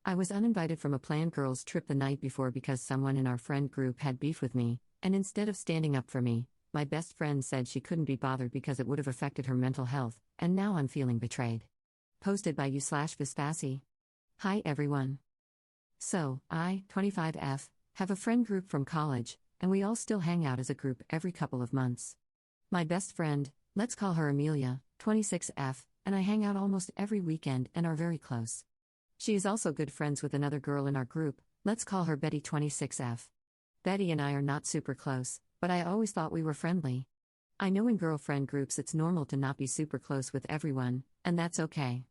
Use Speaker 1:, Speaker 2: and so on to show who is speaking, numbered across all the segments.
Speaker 1: I was uninvited from a planned girls' trip the night before because someone in our friend group had beef with me, and instead of standing up for me, my best friend said she couldn't be bothered because it would have affected her mental health, and now I'm feeling betrayed. Posted by u/Vispasi. Hi everyone. So, I, 25F, have a friend group from college, and we all still hang out as a group every couple of months. My best friend, let's call her Amelia, 26F, and I hang out almost every weekend and are very close. She is also good friends with another girl in our group, let's call her Betty, 26F. Betty and I are not super close, but I always thought we were friendly. I know in girlfriend groups it's normal to not be super close with everyone, and that's okay.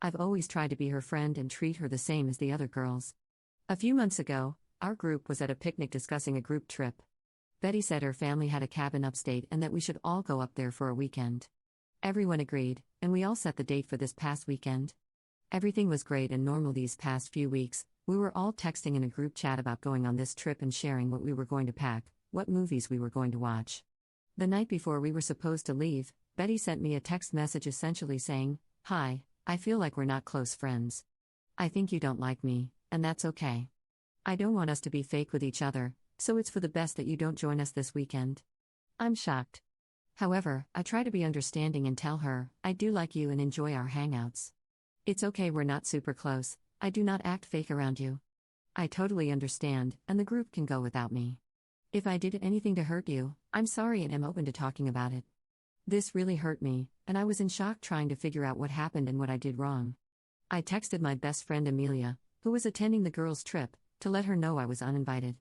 Speaker 1: I've always tried to be her friend and treat her the same as the other girls. A few months ago, our group was at a picnic discussing a group trip. Betty said her family had a cabin upstate and that we should all go up there for a weekend. Everyone agreed, and we all set the date for this past weekend. Everything was great and normal these past few weeks. We were all texting in a group chat about going on this trip and sharing what we were going to pack, what movies we were going to watch. The night before we were supposed to leave, Betty sent me a text message essentially saying, "Hi, I feel like we're not close friends. I think you don't like me, and that's okay. I don't want us to be fake with each other, so it's for the best that you don't join us this weekend." I'm shocked. However, I try to be understanding and tell her, I do like you and enjoy our hangouts. It's okay, we're not super close, I do not act fake around you. I totally understand, and the group can go without me. If I did anything to hurt you, I'm sorry and am open to talking about it. This really hurt me, and I was in shock trying to figure out what happened and what I did wrong. I texted my best friend Amelia, who was attending the girls' trip, to let her know I was uninvited.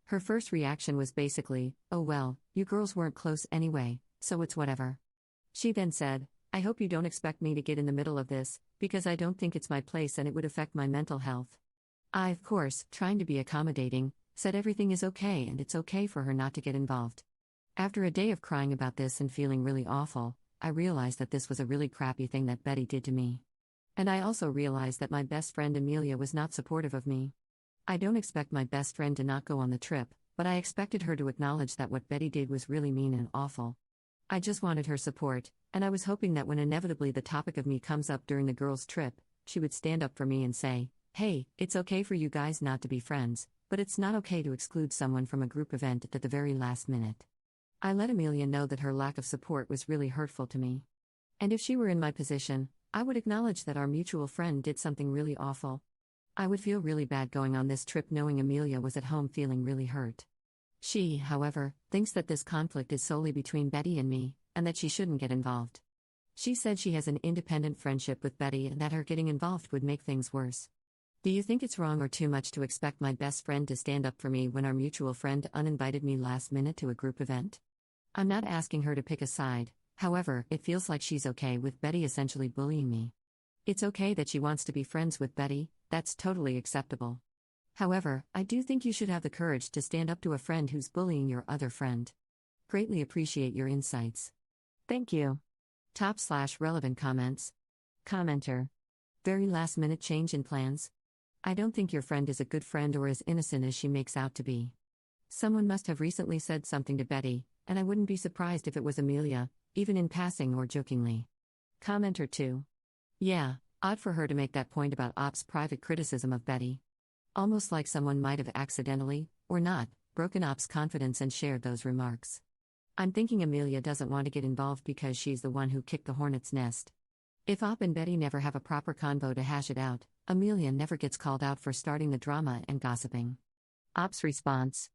Speaker 1: Her first reaction was basically, "Oh well, you girls weren't close anyway, so it's whatever." She then said, "I hope you don't expect me to get in the middle of this, because I don't think it's my place and it would affect my mental health." I, of course, trying to be accommodating, said everything is okay and it's okay for her not to get involved. After a day of crying about this and feeling really awful, I realized that this was a really crappy thing that Betty did to me. And I also realized that my best friend Amelia was not supportive of me. I don't expect my best friend to not go on the trip, but I expected her to acknowledge that what Betty did was really mean and awful. I just wanted her support, and I was hoping that when inevitably the topic of me comes up during the girls' trip, she would stand up for me and say, "Hey, it's okay for you guys not to be friends, but it's not okay to exclude someone from a group event at the very last minute." I let Amelia know that her lack of support was really hurtful to me. And if she were in my position, I would acknowledge that our mutual friend did something really awful. I would feel really bad going on this trip knowing Amelia was at home feeling really hurt. She, however, thinks that this conflict is solely between Betty and me, and that she shouldn't get involved. She said she has an independent friendship with Betty and that her getting involved would make things worse. Do you think it's wrong or too much to expect my best friend to stand up for me when our mutual friend uninvited me last minute to a group event? I'm not asking her to pick a side, however, it feels like she's okay with Betty essentially bullying me. It's okay that she wants to be friends with Betty, that's totally acceptable. However, I do think you should have the courage to stand up to a friend who's bullying your other friend. Greatly appreciate your insights. Thank you. Top/relevant comments. Commenter. Very last minute change in plans. I don't think your friend is a good friend or as innocent as she makes out to be. Someone must have recently said something to Betty, and I wouldn't be surprised if it was Amelia, even in passing or jokingly. Commenter 2. Yeah, odd for her to make that point about Op's private criticism of Betty. Almost like someone might have accidentally, or not, broken Op's confidence and shared those remarks. I'm thinking Amelia doesn't want to get involved because she's the one who kicked the hornet's nest. If Op and Betty never have a proper convo to hash it out, Amelia never gets called out for starting the drama and gossiping. Op's response.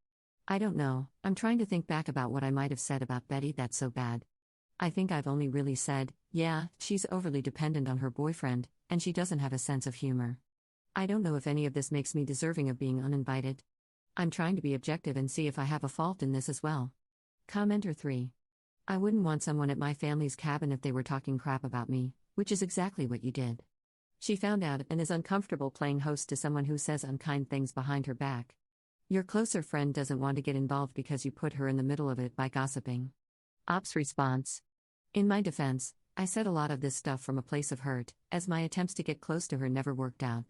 Speaker 1: I don't know, I'm trying to think back about what I might have said about Betty that's so bad. I think I've only really said, yeah, she's overly dependent on her boyfriend, and she doesn't have a sense of humor. I don't know if any of this makes me deserving of being uninvited. I'm trying to be objective and see if I have a fault in this as well. Commenter 3. I wouldn't want someone at my family's cabin if they were talking crap about me, which is exactly what you did. She found out and is uncomfortable playing host to someone who says unkind things behind her back. Your closer friend doesn't want to get involved because you put her in the middle of it by gossiping. Op's response. In my defense, I said a lot of this stuff from a place of hurt, as my attempts to get close to her never worked out.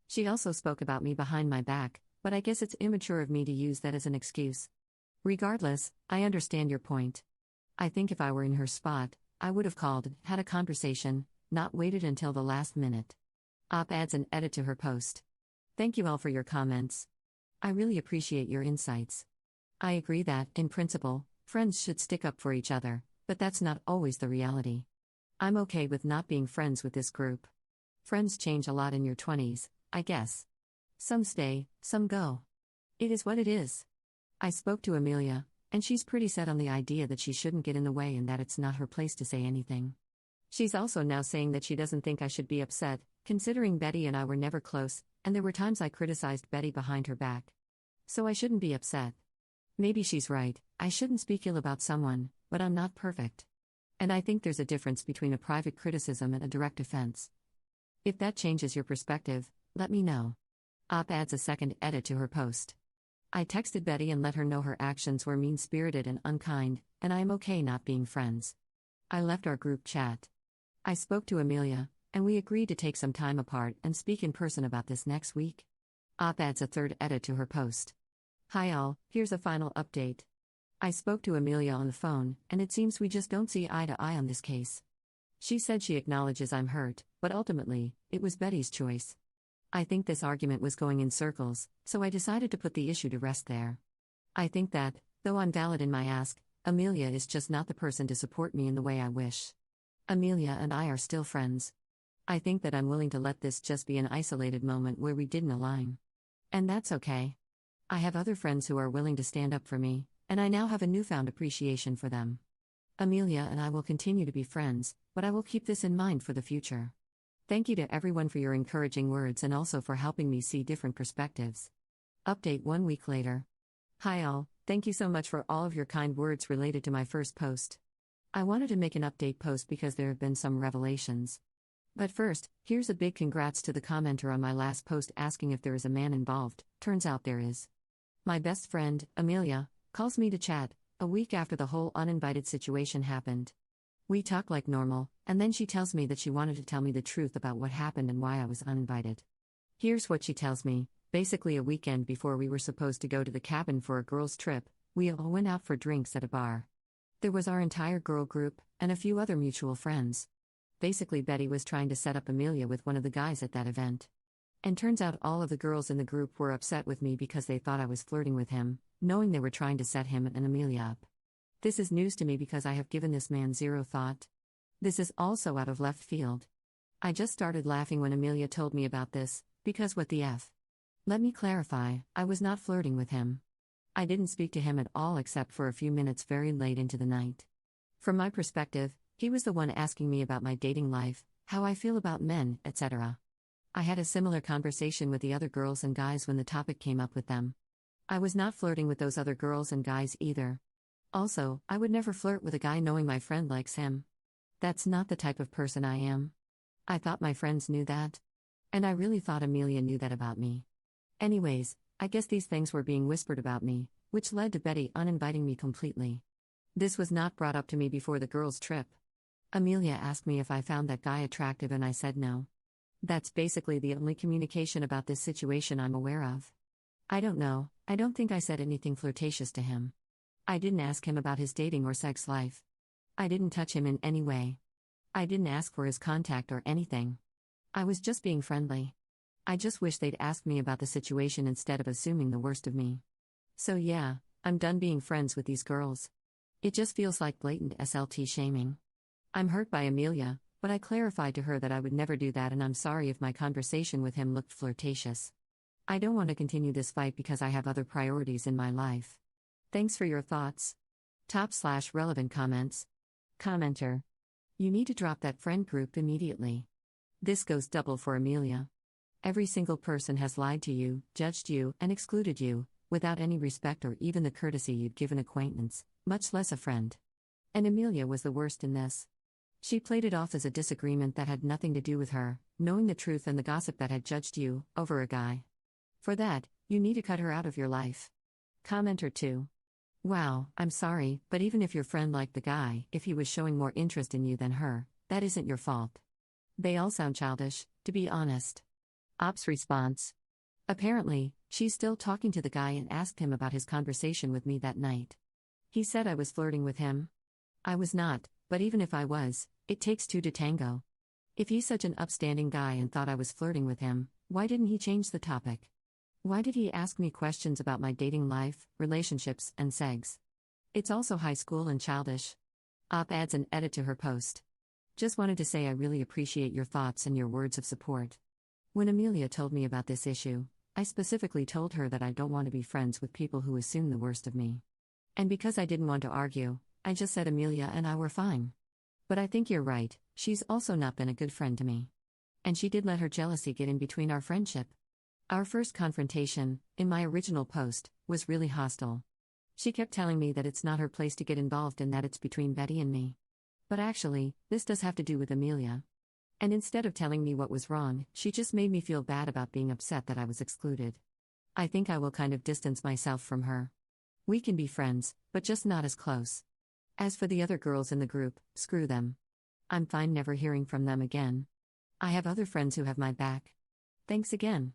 Speaker 1: She also spoke about me behind my back, but I guess it's immature of me to use that as an excuse. Regardless, I understand your point. I think if I were in her spot, I would have called, had a conversation, not waited until the last minute. Op adds an edit to her post. Thank you all for your comments. I really appreciate your insights. I agree that, in principle, friends should stick up for each other, but that's not always the reality. I'm okay with not being friends with this group. Friends change a lot in your 20s, I guess. Some stay, some go. It is what it is. I spoke to Amelia, and she's pretty set on the idea that she shouldn't get in the way and that it's not her place to say anything. She's also now saying that she doesn't think I should be upset, considering Betty and I were never close, and there were times I criticized Betty behind her back. So I shouldn't be upset. Maybe she's right, I shouldn't speak ill about someone, but I'm not perfect. And I think there's a difference between a private criticism and a direct offense. If that changes your perspective, let me know. Op adds a second edit to her post. I texted Betty and let her know her actions were mean-spirited and unkind, and I am okay not being friends. I left our group chat. I spoke to Amelia, and we agreed to take some time apart and speak in person about this next week. Op adds a third edit to her post. Hi all, here's a final update. I spoke to Amelia on the phone, and it seems we just don't see eye to eye on this case. She said she acknowledges I'm hurt, but ultimately, it was Betty's choice. I think this argument was going in circles, so I decided to put the issue to rest there. I think that, though I'm valid in my ask, Amelia is just not the person to support me in the way I wish. Amelia and I are still friends. I think that I'm willing to let this just be an isolated moment where we didn't align. And that's okay. I have other friends who are willing to stand up for me, and I now have a newfound appreciation for them. Amelia and I will continue to be friends, but I will keep this in mind for the future. Thank you to everyone for your encouraging words and also for helping me see different perspectives. Update 1 week later. Hi all, thank you so much for all of your kind words related to my first post. I wanted to make an update post because there have been some revelations. But first, here's a big congrats to the commenter on my last post asking if there is a man involved. Turns out there is. My best friend, Amelia, calls me to chat, a week after the whole uninvited situation happened. We talk like normal, and then she tells me that she wanted to tell me the truth about what happened and why I was uninvited. Here's what she tells me. Basically, a weekend before we were supposed to go to the cabin for a girls' trip, we all went out for drinks at a bar. There was our entire girl group, and a few other mutual friends. Basically, Betty was trying to set up Amelia with one of the guys at that event. And turns out all of the girls in the group were upset with me because they thought I was flirting with him, knowing they were trying to set him and Amelia up. This is news to me because I have given this man zero thought. This is also out of left field. I just started laughing when Amelia told me about this, because what the F? Let me clarify, I was not flirting with him. I didn't speak to him at all except for a few minutes very late into the night. From my perspective, he was the one asking me about my dating life, how I feel about men, etc. I had a similar conversation with the other girls and guys when the topic came up with them. I was not flirting with those other girls and guys either. Also, I would never flirt with a guy knowing my friend likes him. That's not the type of person I am. I thought my friends knew that. And I really thought Amelia knew that about me. Anyways, I guess these things were being whispered about me, which led to Betty uninviting me completely. This was not brought up to me before the girls' trip. Amelia asked me if I found that guy attractive and I said no. That's basically the only communication about this situation I'm aware of. I don't know, I don't think I said anything flirtatious to him. I didn't ask him about his dating or sex life. I didn't touch him in any way. I didn't ask for his contact or anything. I was just being friendly. I just wish they'd asked me about the situation instead of assuming the worst of me. So yeah, I'm done being friends with these girls. It just feels like blatant SLT shaming. I'm hurt by Amelia, but I clarified to her that I would never do that and I'm sorry if my conversation with him looked flirtatious. I don't want to continue this fight because I have other priorities in my life. Thanks for your thoughts. Top/relevant comments. Commenter. You need to drop that friend group immediately. This goes double for Amelia. Every single person has lied to you, judged you, and excluded you, without any respect or even the courtesy you'd give an acquaintance, much less a friend. And Amelia was the worst in this. She played it off as a disagreement that had nothing to do with her, knowing the truth and the gossip that had judged you, over a guy. For that, you need to cut her out of your life. Commenter 2. Wow, I'm sorry, but even if your friend liked the guy, if he was showing more interest in you than her, that isn't your fault. They all sound childish, to be honest. Op's response. Apparently, she's still talking to the guy and asked him about his conversation with me that night. He said I was flirting with him. I was not, but even if I was, it takes two to tango. If he's such an upstanding guy and thought I was flirting with him, Why didn't he change the topic? Why did he ask me questions about my dating life, relationships, and sex? It's also high school and childish. Adds an edit to her post. Just wanted to say I really appreciate your thoughts and your words of support. When Amelia told me about this issue, I specifically told her that I don't want to be friends with people who assume the worst of me. And because I didn't want to argue, I just said Amelia and I were fine. But I think you're right, she's also not been a good friend to me. And she did let her jealousy get in between our friendship. Our first confrontation, in my original post, was really hostile. She kept telling me that it's not her place to get involved and that it's between Betty and me. But actually, this does have to do with Amelia. And instead of telling me what was wrong, she just made me feel bad about being upset that I was excluded. I think I will kind of distance myself from her. We can be friends, but just not as close. As for the other girls in the group, screw them. I'm fine never hearing from them again. I have other friends who have my back. Thanks again.